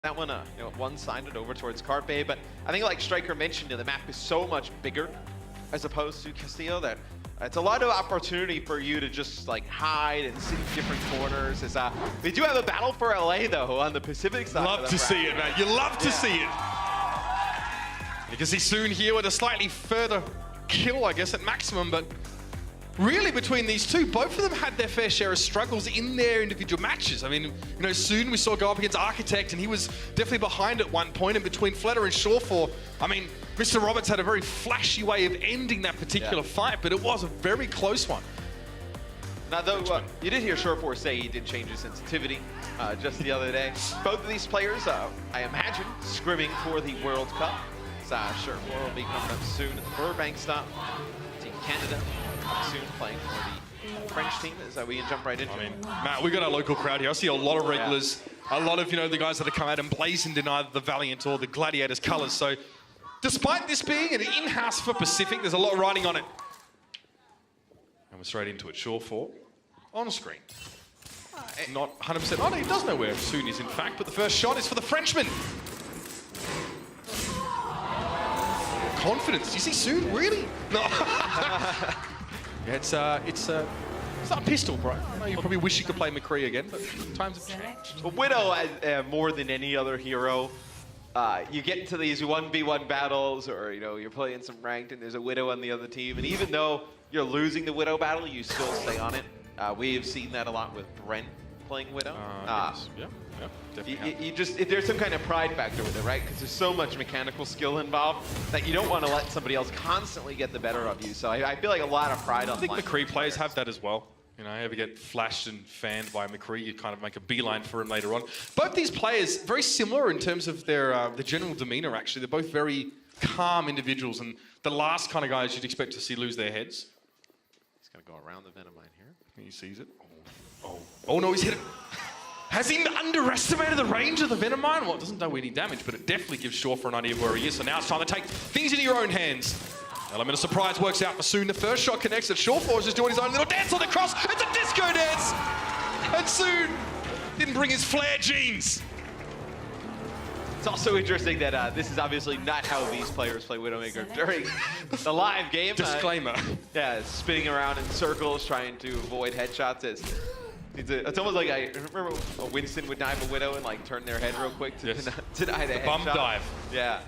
That one, one-sided over towards Carpe, but I think like Striker mentioned, the map is so much bigger as opposed to Castillo that it's a lot of opportunity for you to just like hide and see different corners. We do have a battle for LA though on the Pacific side. Love to see it, man. You love to see it. You can see Soon here with a slightly further kill, I guess, at maximum, but really between these two, both of them had their fair share of struggles in their individual matches. I mean, Soon we saw go up against Architect, and he was definitely behind at one point, and between Fletter and SureFour, I mean, Mr. Roberts had a very flashy way of ending that particular fight, but it was a very close one. Now, though, you did hear SureFour say he did change his sensitivity just the other day. Both of these players, I imagine, scrimming for the World Cup. SureFour will be coming up soon at the Burbank stop. Team Canada soon playing for the French team as we can jump right into it. I mean, Matt, we got our local crowd here. I see a lot of regulars, a lot of, the guys that have come out emblazoned in either the Valiant or the Gladiators colors. So despite this being an in-house for Pacific, there's a lot riding on it. And we're straight into it. SureFour on screen. Not 100%. Oh, no, he does know where Soon is, in fact, but the first shot is for the Frenchman. Confidence. You see Soon? Really? No. Yeah, it's not a pistol, bro. I know you probably wish you could play McCree again, but times have changed. Well, Widow, more than any other hero, you get into these 1v1 battles, or you're playing some ranked, and there's a Widow on the other team, and even though you're losing the Widow battle, you still stay on it. We have seen that a lot with Brent playing Widow. Yes. Yeah, definitely. There's some kind of pride factor with it, right? Because there's so much mechanical skill involved that you don't want to let somebody else constantly get the better of you. So I feel like a lot of pride on. I think McCree players have that as well. Ever get flashed and fanned by McCree, you kind of make a beeline for him later on. Both these players, very similar in terms of their the general demeanor, actually. They're both very calm individuals, and the last kind of guys you'd expect to see lose their heads. He's going to go around the Venomine here. He sees it. Oh no, he's hit it. Has he underestimated the range of the Venomine? Well, it doesn't do any damage, but it definitely gives SureFour an idea of where he is. So now it's time to take things into your own hands. Element of surprise works out for Soon. The first shot connects, and SureFour is just doing his own little dance on the cross. It's a disco dance! And Soon didn't bring his flare jeans. It's also interesting that this is obviously not how these players play Widowmaker during the live game. Disclaimer. Spinning around in circles, trying to avoid headshots. It's almost like I remember Winston would dive a Widow and like turn their head real quick to deny the headshot. Bum dive. Yeah.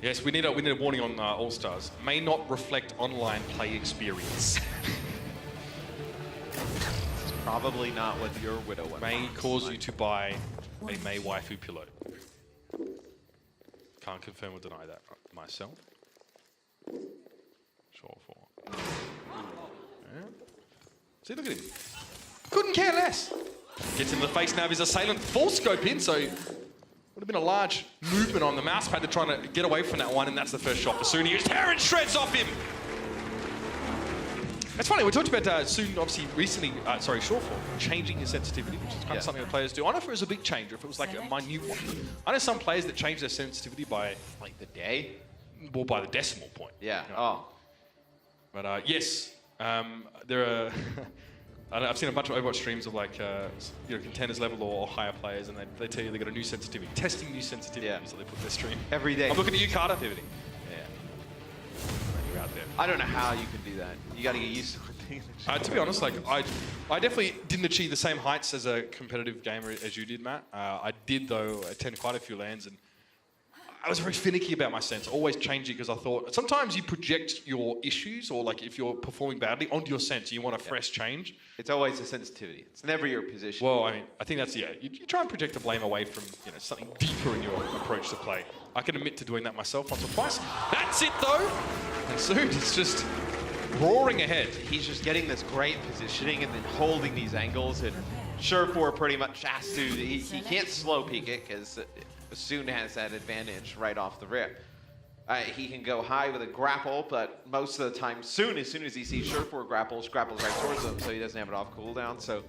Yes, we need a warning on All-Stars. May not reflect online play experience. It's probably not what your Widow wants. May cause you to buy a May waifu pillow. Can't confirm or deny that myself. SureFour. Yeah. See, look at him. Couldn't care less. Gets into the face now of his assailant. Full scope in, so would have been a large movement on the mouse pad to try to get away from that one, and that's the first shot for Soon. He tearing shreds off him. It's funny, we talked about Soon, obviously, recently, SureFour, changing his sensitivity, which is kind of something that players do. I don't know if it was a big change or if it was like a minute one. I know some players that change their sensitivity by... Like the day? Well, by the decimal point. Yeah. But yes, there are... I've seen a bunch of Overwatch streams of like contenders level or higher players, and they tell you they got a new sensitivity, testing new sensitivity, so they put their stream every day. I'm looking at you, Carter. Yeah. You're out there. I don't know how you can do that. You got to get used to things. To be honest, like I definitely didn't achieve the same heights as a competitive gamer as you did, Matt. I did though attend quite a few LANs, and I was very finicky about my sense, always changing, because I thought sometimes you project your issues, or like if you're performing badly, onto your sense. You want a fresh change. It's always a sensitivity. It's never your position. Well, I mean, I think that's, you try and project the blame away from, something deeper in your approach to play. I can admit to doing that myself once or twice. That's it, though. And Soon is just roaring ahead. He's just getting this great positioning and then holding these angles, and SureFour pretty much has to, he can't slow peek it, because Soon has that advantage right off the rip. He can go high with a grapple, but most of the time, as soon as he sees SureFour grapples right towards him, so he doesn't have it off cooldown. So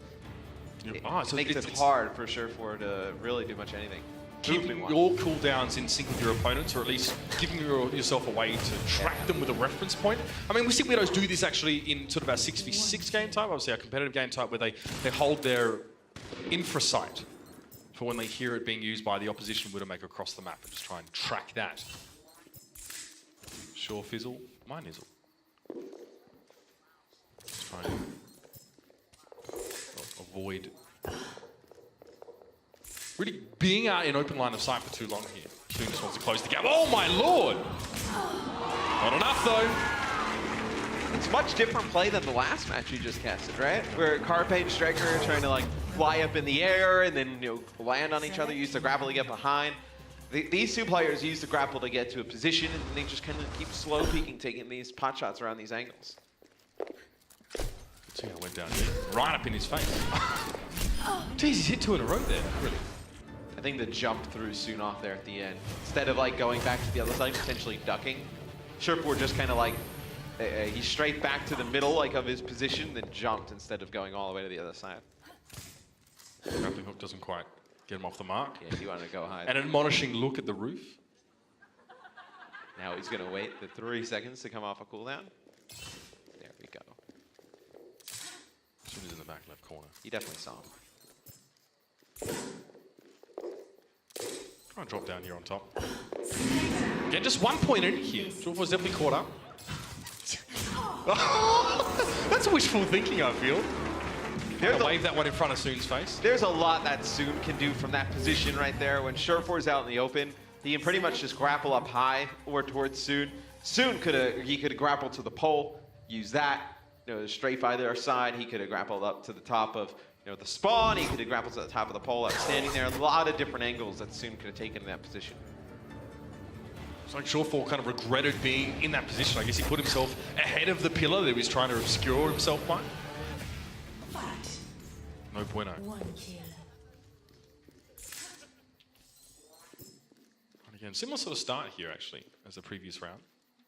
it makes it hard for SureFour to really do much anything. Keeping your cooldowns in sync with your opponents, or at least giving yourself a way to track them with a reference point. I mean, we see Widows do this actually in sort of our 6v6 game type, obviously our competitive game type, where they hold their infra sight for when they hear it being used by the opposition Widowmaker across the map and just try and track that. Sure fizzle, my nizzle. Just trying to avoid really being out in open line of sight for too long here. Soon just wants to close the gap. Oh my lord! Not enough though. It's much different play than the last match you just casted, right? Where Carpe and Striker are trying to like fly up in the air and then land on each other, use the grapple to get behind. These two players use the grapple to get to a position and they just kind of keep slow peeking, taking these pot shots around these angles. See how it went down here. Right up in his face. Jeez, he's hit 2 in a row there, really. I think the jump threw Soon off there at the end. Instead of like going back to the other side, potentially ducking, SureFour just kind of like, he straight back to the middle like of his position, then jumped instead of going all the way to the other side. Grappling hook doesn't quite get him off the mark. Yeah, he wanted to go high. An admonishing look at the roof. Now he's going to wait the 3 seconds to come off a cooldown. There we go. Soon is in the back left corner. He definitely saw him. Try and drop down here on top. Again, just 1 point in here. SureFour's definitely caught up. That's wishful thinking, I feel. Wave that one in front of Soon's face. There's a lot that Soon can do from that position right there. When SureFour's out in the open, he can pretty much just grapple up high or towards Soon. Soon could have grappled to the pole, use that, straight by their side. He could have grappled up to the top of the spawn. He could have grappled to the top of the pole, standing there. A lot of different angles that Soon could have taken in that position. It's like SureFour kind of regretted being in that position. I guess he put himself ahead of the pillar that he was trying to obscure himself by. No bueno. And again, similar sort of start here, actually, as the previous round.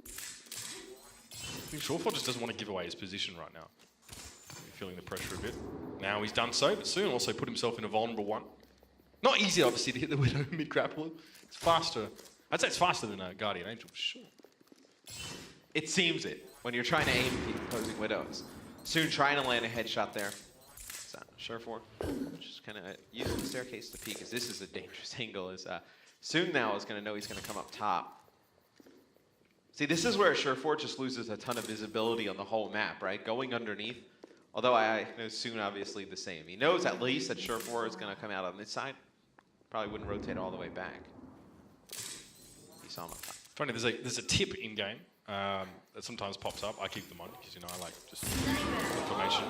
I think SureFour just doesn't want to give away his position right now. Feeling the pressure a bit. Now he's done so, but Soon also put himself in a vulnerable one. Not easy, obviously, to hit the Widow mid-grappler. It's faster. I'd say it's faster than a Guardian Angel, for sure. It seems it, when you're trying to aim at the opposing Widows. Soon trying to land a headshot there. SureFour just kind of using the staircase to peek, because this is a dangerous angle. Soon now is going to know he's going to come up top. See, this is where SureFour just loses a ton of visibility on the whole map, right? Going underneath. Although I know Soon obviously the same. He knows at least that SureFour is going to come out on this side. Probably wouldn't rotate all the way back. He saw him up top. Funny, there's a tip in game that sometimes pops up. I keep them on because I like just information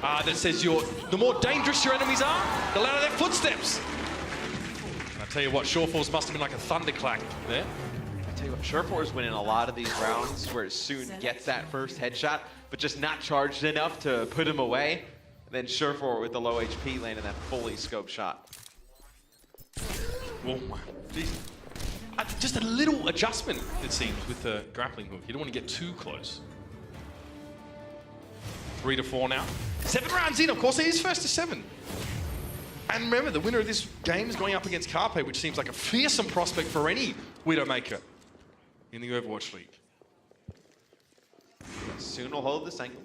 that says the more dangerous your enemies are, the louder their footsteps. And I tell you what, SureFour's must have been like a thunderclap there. I tell you what, SureFour is winning a lot of these rounds where Soon gets that first headshot, but just not charged enough to put him away. And then SureFour with the low HP landing that fully scoped shot. Oh my, geez. Just a little adjustment, it seems, with the grappling hook. You don't want to get too close. 3 to 4 now. 7 rounds in, of course, it is first to 7. And remember, the winner of this game is going up against Carpe, which seems like a fearsome prospect for any Widowmaker in the Overwatch League. Soon will hold this angle.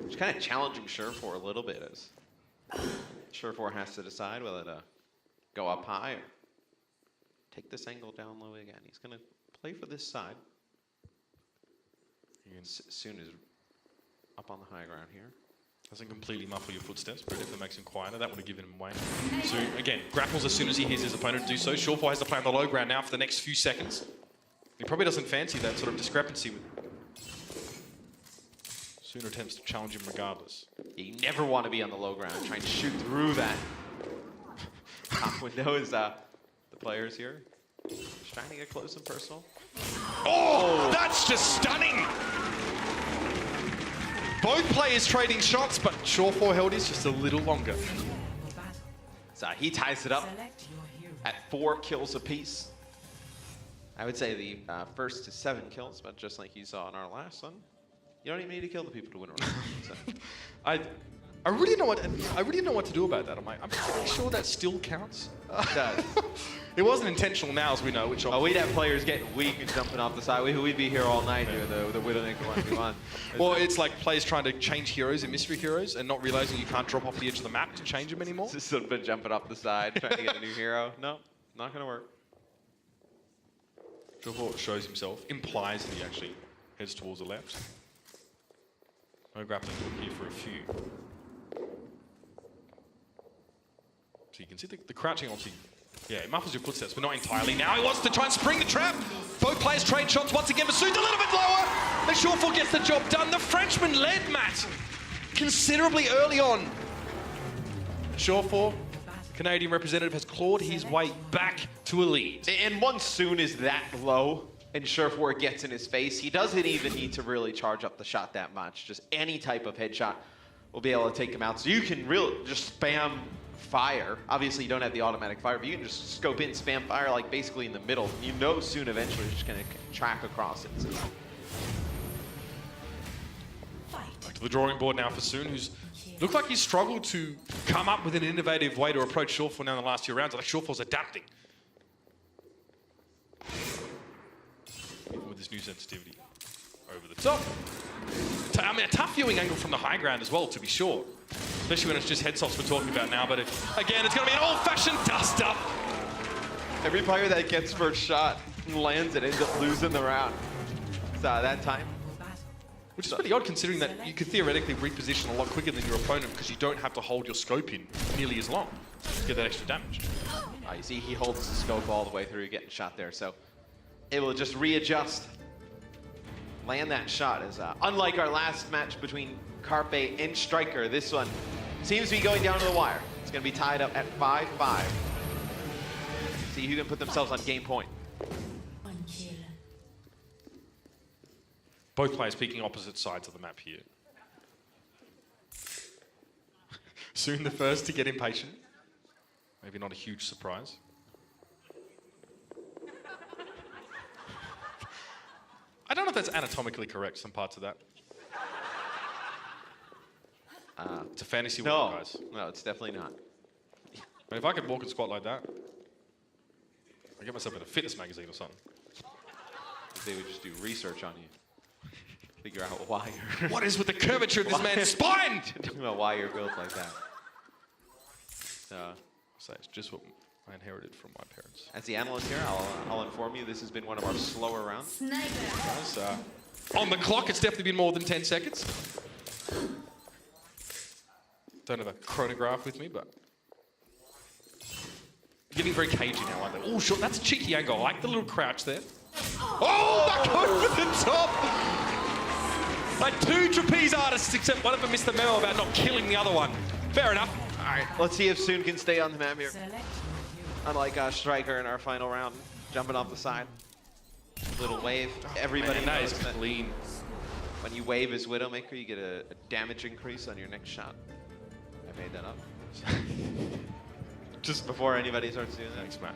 It's kind of challenging SureFour a little bit as SureFour has to decide whether to go up high or take this angle down low again. He's going to play for this side. Soon is up on the high ground here. Doesn't completely muffle your footsteps, but if it makes him quieter, that would have given him away. Soon, again, grapples as soon as he hears his opponent do so. SureFour has to play on the low ground now for the next few seconds. He probably doesn't fancy that sort of discrepancy with Soon attempts to challenge him regardless. You never want to be on the low ground. Try and shoot through that top window is the players here. Just trying to get close and personal. Oh, that's just stunning! Both players trading shots, but SureFour held his just a little longer. So he ties it up at 4 kills apiece. I would say the first to 7 kills, but just like you saw in our last one, you don't even need to kill the people to win a round. So. I really know what to do about that. I'm pretty sure that still counts. It does. It wasn't intentional now, as we know, which we'd have players getting weak and jumping off the side. We'd be here all night doing the Widowmaker 1v1. Well, it's like players trying to change heroes in mystery heroes and not realizing you can't drop off the edge of the map to change them anymore. Just sort of been jumping off the side, trying to get a new hero. No, not going to work. SureFour shows himself, implies that he actually heads towards the left. No grappling hook here for a few. So you can see the crouching obviously, yeah, it muffles your footsteps, but not entirely. Now he wants to try and spring the trap. Both players trade shots once again. Masood's a little bit lower, and SureFour gets the job done. The Frenchman led Matt considerably early on. SureFour, Canadian representative, has clawed his way back to a lead. And once Soon is that low, and SureFour gets in his face, he doesn't even need to really charge up the shot that much. Just any type of headshot will be able to take him out. So you can really just spam fire. Obviously, you don't have the automatic fire, but you can just scope in, spam fire, like basically in the middle. You know Soon eventually is just going to track across it. So. Back to the drawing board now for Soon, who's looked like he's struggled to come up with an innovative way to approach SureFour now in the last few rounds. Like SureFour's adapting. Even with this new sensitivity over the top. I mean, a tough viewing angle from the high ground as well, to be sure. Especially when it's just headshots we're talking about now. But again, it's going to be an old-fashioned dust-up. Every player that gets first shot and lands it ends up losing the round. So that time. Which is pretty odd considering that you could theoretically reposition a lot quicker than your opponent because you don't have to hold your scope in nearly as long to get that extra damage. You see he holds the scope all the way through getting shot there. So it will just readjust. Land that shot. Is unlike our last match between Carpe and Striker, this one seems to be going down to the wire. It's going to be tied up at 5-5. See who can put themselves on game point. Both players peeking opposite sides of the map here. Soon the first to get impatient. Maybe not a huge surprise. I don't know if that's anatomically correct, some parts of that. It's a fantasy world, guys. No, it's definitely not. I mean, if I could walk and squat like that, I'd get myself in a fitness magazine or something. They would just do research on you. Figure out why you're... What is with the curvature of this man's spine? Talking about why you're built like that. So it's just what I inherited from my parents. As the analyst here, I'll inform you this has been one of our slower rounds. On the clock, it's definitely been more than 10 seconds. Don't have a chronograph with me, but getting very cagey now, aren't they? Oh, sure, that's a cheeky angle. I like the little crouch there. Oh, back over the top! Like two trapeze artists, except one of them missed the memo about not killing the other one. Fair enough. All right, let's see if Soon can stay on the map here. Unlike Striker in our final round, jumping off the side. Little wave. Everybody knows that clean. When you wave as Widowmaker, you get a damage increase on your next shot. I made that up. Just before anybody starts doing that. Thanks, Matt.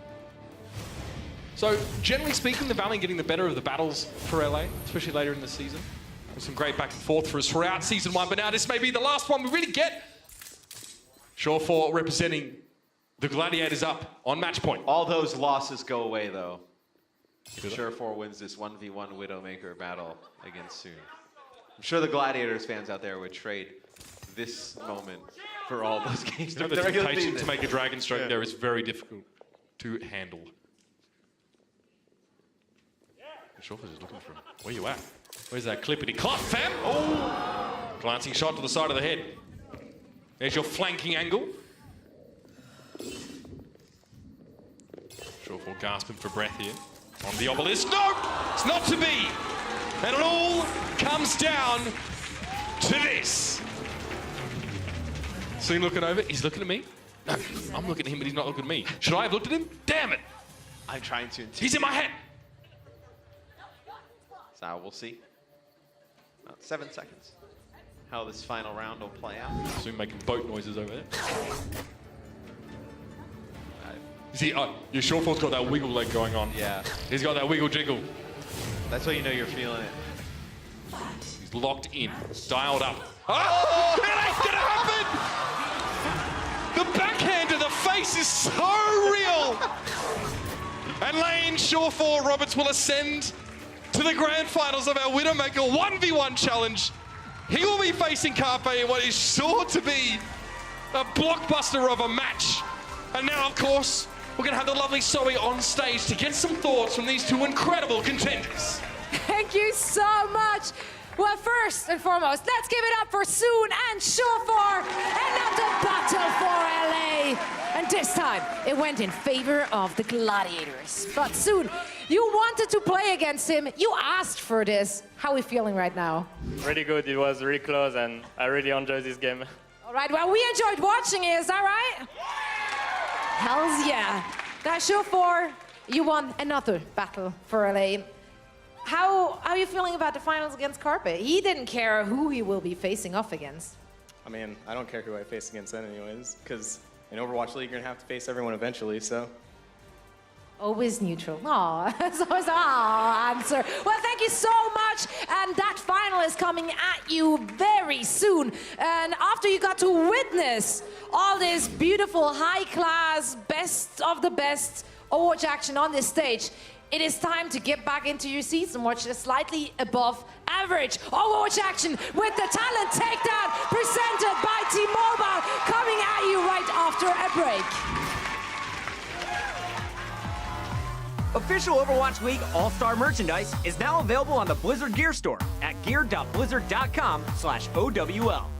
So, generally speaking, the Valiant getting the better of the battles for LA, especially later in the season. There's some great back and forth for us throughout Season 1, but now this may be the last one we really get. SureFour representing the Gladiators up on match point. All those losses go away, though. If SureFour wins this 1v1 Widowmaker battle against Soon. I'm sure the Gladiators fans out there would trade this moment for all those games. The temptation to make a dragon stroke there is very difficult to handle. SureFour's just looking for him. Where you at? Where's that clippity clop, fam? Oh! Glancing shot to the side of the head. There's your flanking angle. SureFour gasping for breath here. On the obelisk. No! It's not to be! And it all comes down to this. Soon looking over. He's looking at me. No, I'm looking at him, but he's not looking at me. Should I have looked at him? Damn it! I'm trying to. He's in my head. So we'll see. About 7 seconds. How this final round will play out. Soon making boat noises over there. You see, your SureFour's got that wiggle leg going on. Yeah. He's got that wiggle jiggle. That's when you know you're feeling it. He's locked in, dialed up. Oh! It ain't gonna happen! The backhand to the face is so real! And Lane, SureFour, Roberts will ascend to the grand finals of our Widowmaker 1v1 challenge. He will be facing Carpe in what is sure to be a blockbuster of a match. And now, of course, we're going to have the lovely Zoe on stage to get some thoughts from these two incredible contenders. Thank you so much. Well, first and foremost, let's give it up for Soon and SureFour. Another battle for LA. And this time, it went in favor of the Gladiators. But Soon, you wanted to play against him. You asked for this. How are we feeling right now? Really good. It was really close, and I really enjoyed this game. All right, well, we enjoyed watching it. Is that right? Hells yeah. Now, SureFour, you won another battle for LA. How are you feeling about the finals against Carpe? He didn't care who he will be facing off against. I mean, I don't care who I face against then anyways, because in Overwatch League, you're gonna have to face everyone eventually, so. Always neutral. Aw, that's always our answer. Well, thank you so much. And that final is coming at you very soon. And after you got to witness all this beautiful, high-class, best of the best Overwatch action on this stage, it is time to get back into your seats and watch the slightly above average Overwatch action with the talent takedown presented by T-Mobile coming at you right after a break. Official Overwatch League All-Star merchandise is now available on the Blizzard Gear Store at gear.blizzard.com/OWL.